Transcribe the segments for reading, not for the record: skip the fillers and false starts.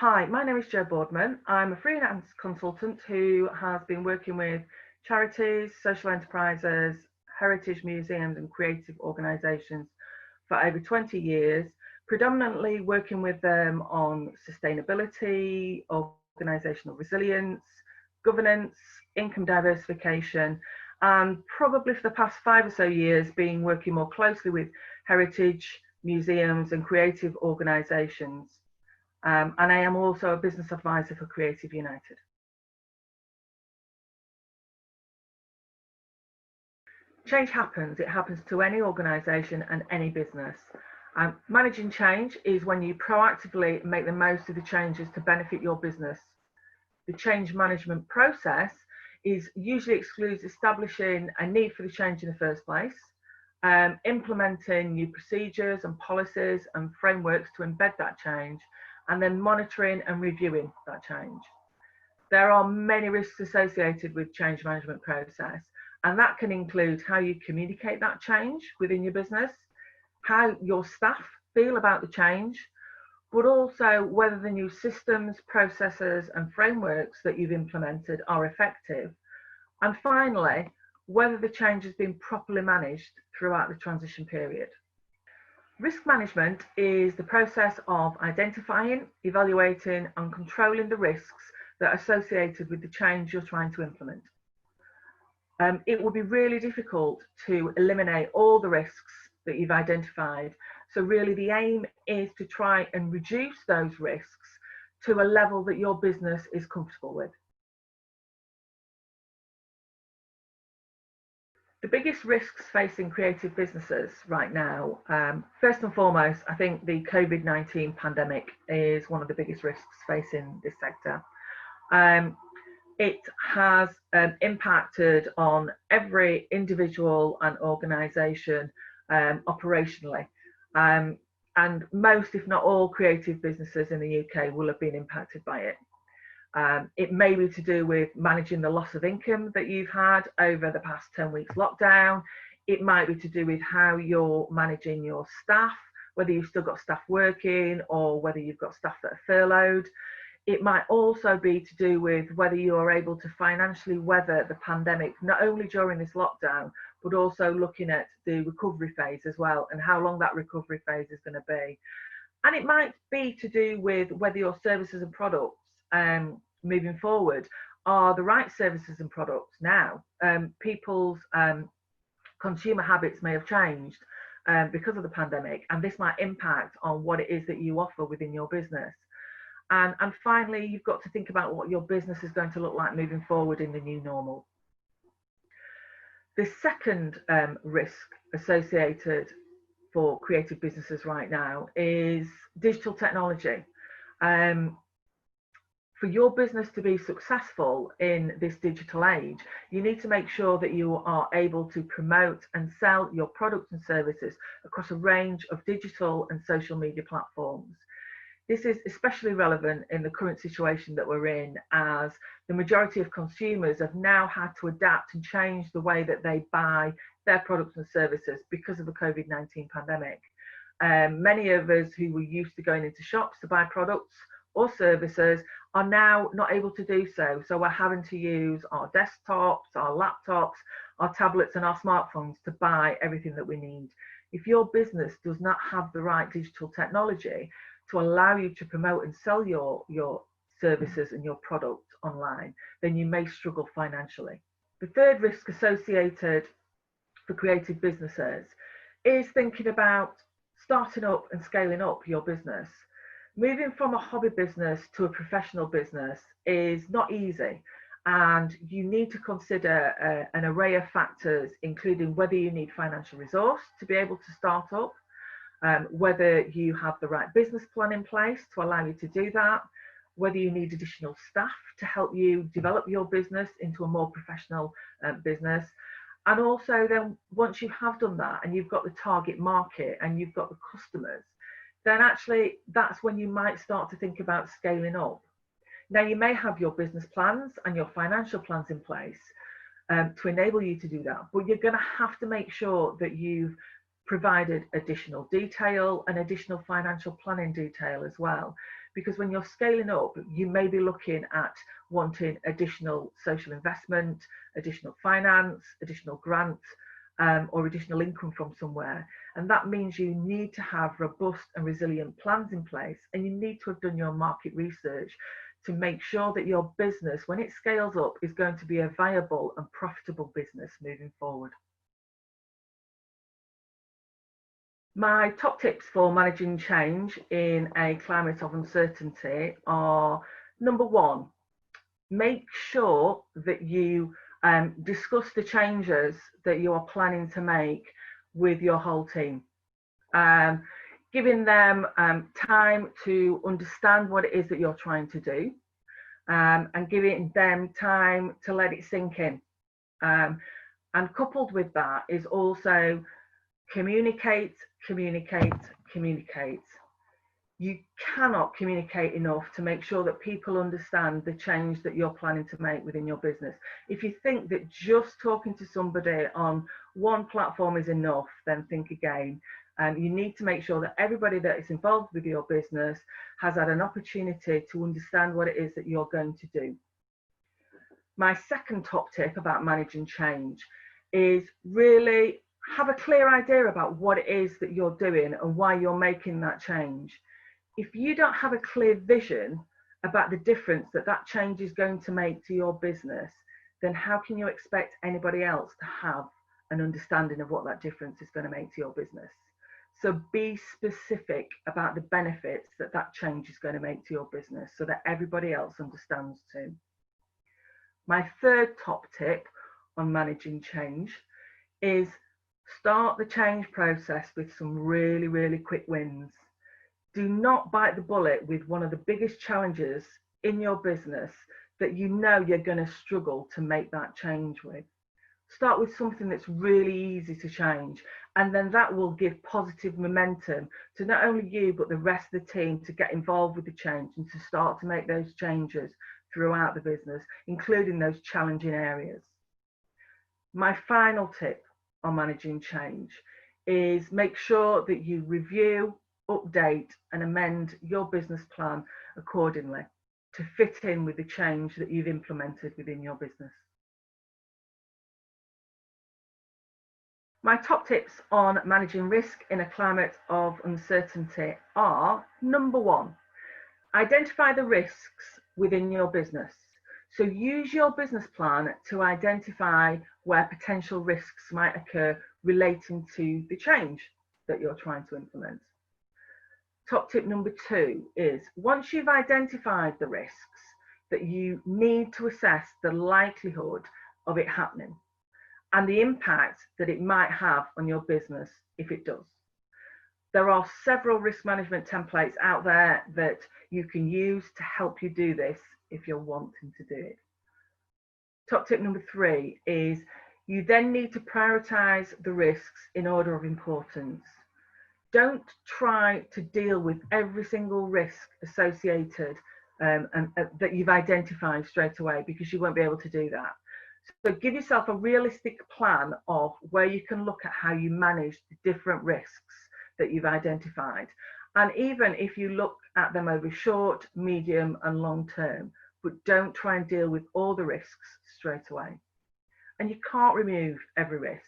Hi, my name is Boardman. I'm a freelance consultant who has been working with charities, social enterprises, heritage museums and creative organisations for over 20 years, predominantly working with them on sustainability, organisational resilience, governance, income diversification, and probably for the past 5 or so years been working more closely with heritage, museums and creative organisations. And I am also a business advisor for Creative United. Change happens, it happens to any organisation and any business. Managing change is when you proactively make the most of the changes to benefit your business. The change management process is usually excludes establishing a need for the change in the first place, implementing new procedures and policies and frameworks to embed that change, and then monitoring and reviewing that change. There are many risks associated with change management process, and that can include how you communicate that change within your business, how your staff feel about the change, but also whether the new systems, processes and frameworks that you've implemented are effective. And finally, whether the change has been properly managed throughout the transition period. Risk management is the process of identifying, evaluating and controlling the risks that are associated with the change you're trying to implement. It will be really difficult to eliminate all the risks that you've identified. So really the aim is to try and reduce those risks to a level that your business is comfortable with. The biggest risks facing creative businesses right now, first and foremost, I think the COVID-19 pandemic is one of the biggest risks facing this sector. It has impacted on every individual and organisation operationally. And most, if not all, creative businesses in the UK will have been impacted by it. It may be to do with managing the loss of income that you've had over the past 10 weeks lockdown. It might be to do with how you're managing your staff, whether you've still got staff working or whether you've got staff that are furloughed. It might also be to do with whether you are able to financially weather the pandemic, not only during this lockdown, but also looking at the recovery phase as well and how long that recovery phase is going to be. And it might be to do with whether your services and products moving forward are the right services and products now. People's consumer habits may have changed because of the pandemic, and this might impact on what it is that you offer within your business. And finally, you've got to think about what your business is going to look like moving forward in the new normal. The second risk associated for creative businesses right now is digital technology. For your business to be successful in this digital age, you need to make sure that you are able to promote and sell your products and services across a range of digital and social media platforms. This is especially relevant in the current situation that we're in, as the majority of consumers have now had to adapt and change the way that they buy their products and services because of the COVID-19 pandemic. Many of us who were used to going into shops to buy products or services are now not able to do so. So we're having to use our desktops, our laptops, our tablets and our smartphones to buy everything that we need. If your business does not have the right digital technology to allow you to promote and sell your services and your products online, then you may struggle financially. The third risk associated for creative businesses is thinking about starting up and scaling up your business. Moving from a hobby business to a professional business is not easy, and you need to consider an array of factors, including whether you need financial resource to be able to start up, whether you have the right business plan in place to allow you to do that, whether you need additional staff to help you develop your business into a more professional business. And also then once you have done that and you've got the target market and you've got the customers, then actually that's when you might start to think about scaling up. Now you may have your business plans and your financial plans in place to enable you to do that, but you're going to have to make sure that you've provided additional detail and additional financial planning detail as well. Because when you're scaling up, you may be looking at wanting additional social investment, additional finance, additional grants, or additional income from somewhere. And that means you need to have robust and resilient plans in place, and you need to have done your market research to make sure that your business, when it scales up, is going to be a viable and profitable business moving forward. My top tips for managing change in a climate of uncertainty are: number one, make sure that you discuss the changes that you are planning to make with your whole team. Giving them time to understand what it is that you're trying to do, and giving them time to let it sink in. And coupled with that is also communicate, communicate, communicate. You cannot communicate enough to make sure that people understand the change that you're planning to make within your business. If you think that just talking to somebody on one platform is enough, then think again. You need to make sure that everybody that is involved with your business has had an opportunity to understand what it is that you're going to do. My second top tip about managing change is really have a clear idea about what it is that you're doing and why you're making that change. If you don't have a clear vision about the difference that that change is going to make to your business, then how can you expect anybody else to have an understanding of what that difference is going to make to your business? So be specific about the benefits that that change is going to make to your business so that everybody else understands too. My third top tip on managing change is start the change process with some really, really quick wins. Do not bite the bullet with one of the biggest challenges in your business that you know you're going to struggle to make that change with. Start with something that's really easy to change, and then that will give positive momentum to not only you but the rest of the team to get involved with the change and to start to make those changes throughout the business, including those challenging areas. My final tip on managing change is make sure that you review, update and amend your business plan accordingly to fit in with the change that you've implemented within your business. My top tips on managing risk in a climate of uncertainty are: number one, identify the risks within your business. So use your business plan to identify where potential risks might occur relating to the change that you're trying to implement. Top tip number two is, once you've identified the risks, that you need to assess the likelihood of it happening and the impact that it might have on your business if it does. There are several risk management templates out there that you can use to help you do this if you're wanting to do it. Top tip number three is, you then need to prioritize the risks in order of importance. Don't try to deal with every single risk associated that you've identified straight away, because you won't be able to do that. So give yourself a realistic plan of where you can look at how you manage the different risks that you've identified. And even if you look at them over short, medium and long term, but don't try and deal with all the risks straight away. And you can't remove every risk.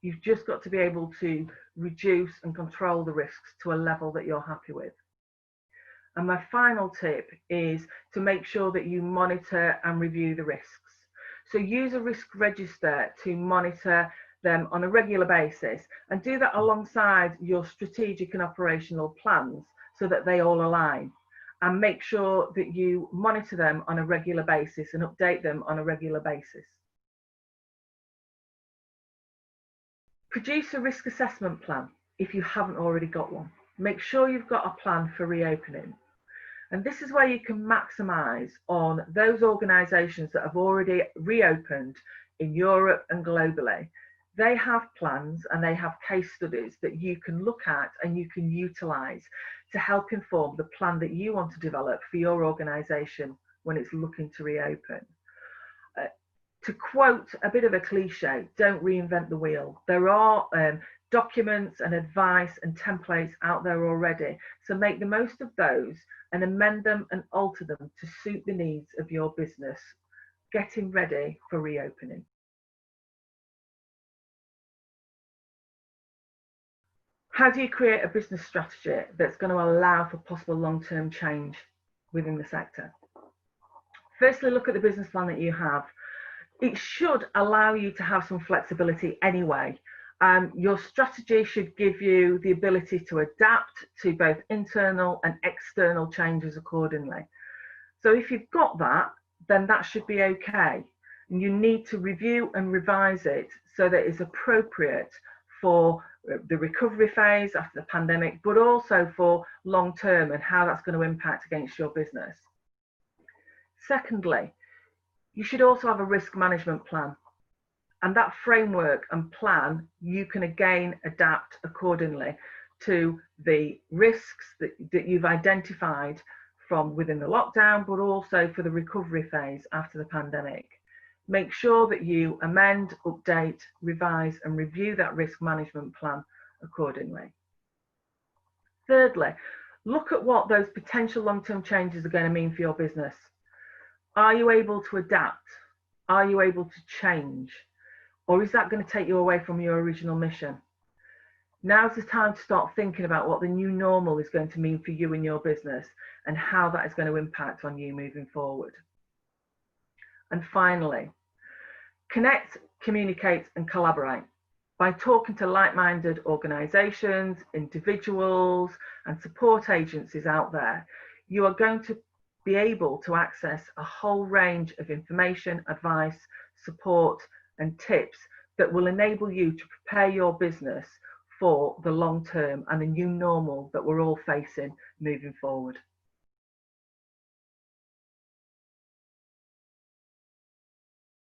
You've just got to be able to reduce and control the risks to a level that you're happy with. And my final tip is to make sure that you monitor and review the risks. So use a risk register to monitor them on a regular basis, and do that alongside your strategic and operational plans so that they all align. And make sure that you monitor them on a regular basis and update them on a regular basis. Produce a risk assessment plan if you haven't already got one. Make sure you've got a plan for reopening. And this is where you can maximise on those organisations that have already reopened in Europe and globally. They have plans and they have case studies that you can look at and you can utilise to help inform the plan that you want to develop for your organisation when it's looking to reopen. To quote a bit of a cliche, don't reinvent the wheel. There are documents and advice and templates out there already. So make the most of those and amend them and alter them to suit the needs of your business, getting ready for reopening. How do you create a business strategy that's going to allow for possible long-term change within the sector? Firstly, look at the business plan that you have. It should allow you to have some flexibility anyway. Your strategy should give you the ability to adapt to both internal and external changes accordingly. So if you've got that, then that should be okay. And you need to review and revise it so that it's appropriate for the recovery phase after the pandemic, but also for long term and how that's going to impact against your business. Secondly, you should also have a risk management plan. And that framework and plan, you can again adapt accordingly to the risks that you've identified from within the lockdown, but also for the recovery phase after the pandemic. Make sure that you amend, update, revise, and review that risk management plan accordingly. Thirdly, look at what those potential long-term changes are going to mean for your business. Are you able to adapt? Are you able to change? Or is that going to take you away from your original mission? Now's the time to start thinking about what the new normal is going to mean for you and your business and how that is going to impact on you moving forward. And finally, connect, communicate, and collaborate. By talking to like-minded organisations, individuals, and support agencies out there, you are going to be able to access a whole range of information, advice, support, and tips that will enable you to prepare your business for the long term and the new normal that we're all facing moving forward.